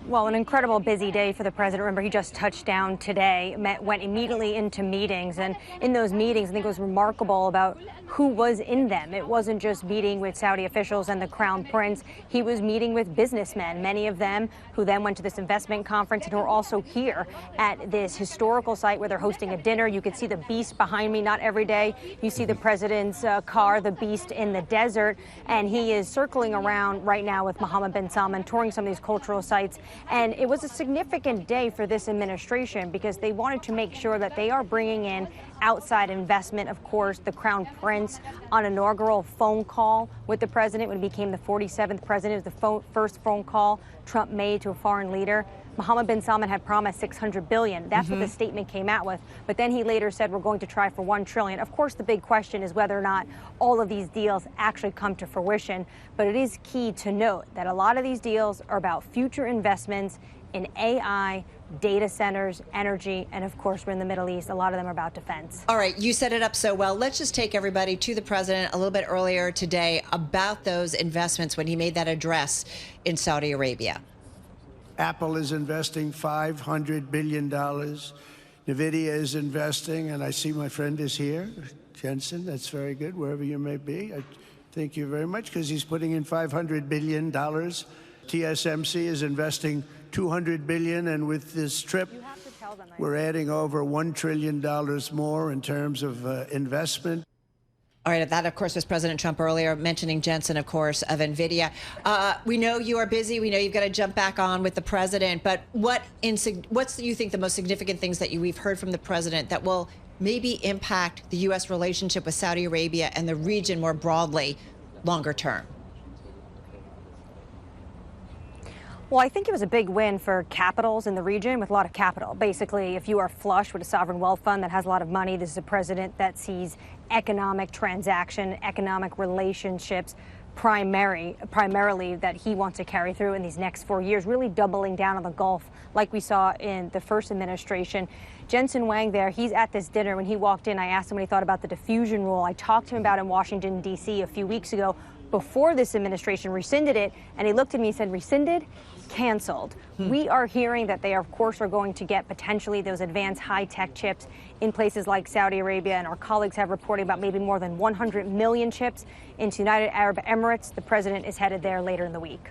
Well, an incredible busy day for the president. Remember, he just touched down today, went immediately into meetings. And in those meetings, I think it was remarkable about who was in them. It wasn't just meeting with Saudi officials and the crown prince. He was meeting with businessmen, many of them who then went to this investment conference and who are also here at this historical site where they're hosting a dinner. You can see the beast behind me. Not every day you see the president's car, the beast in the desert. And he is circling around right now with Mohammed bin Salman, touring some of these cultural sites. And it was a significant day for this administration because they wanted to make sure that they are bringing in outside investment. Of course, the crown prince on inaugural phone call with the president when he became the 47th president. It was the first phone call Trump made to a foreign leader. Mohammed bin Salman had promised $600 billion. That's what the statement came out with. But then he later said, we're going to try for $1 trillion. Of course, the big question is whether or not all of these deals actually come to fruition. But it is key to note that a lot of these deals are about future investments in AI, data centers, energy, and of course, we're in the Middle East. A lot of them are about defense. All right, you set it up so well. Let's just take everybody to the president a little bit earlier today about those investments when he made that address in Saudi Arabia. Apple is investing $500 billion. Nvidia is investing, and I see my friend is here, Jensen. That's very good, wherever you may be. I thank you very much, because he's putting in $500 billion. TSMC is investing $200 billion, and with this trip, we're adding over $1 trillion more in terms of investment. All right, that, of course, was President Trump earlier, mentioning Jensen, of course, of Nvidia. We know you are busy. We know you've got to jump back on with the president. But what's you think the most significant things that we've heard from the president that will maybe impact the U.S. relationship with Saudi Arabia and the region more broadly, longer term? Well, I think it was a big win for capitals in the region with a lot of capital. Basically, if you are flush with a sovereign wealth fund that has a lot of money, this is a president that sees economic transaction, economic relationships primarily that he wants to carry through in these next 4 years, really doubling down on the Gulf like we saw in the first administration. Jensen Huang there, he's at this dinner. When he walked in, I asked him what he thought about the diffusion rule. I talked to him about it in Washington, D.C. a few weeks ago before this administration rescinded it, and he looked at me and said, rescinded? Canceled. We are hearing that they, of course, are going to get potentially those advanced high-tech chips in places like Saudi Arabia, and our colleagues have reported about maybe more than 100 million chips into United Arab Emirates. The president is headed there later in the week.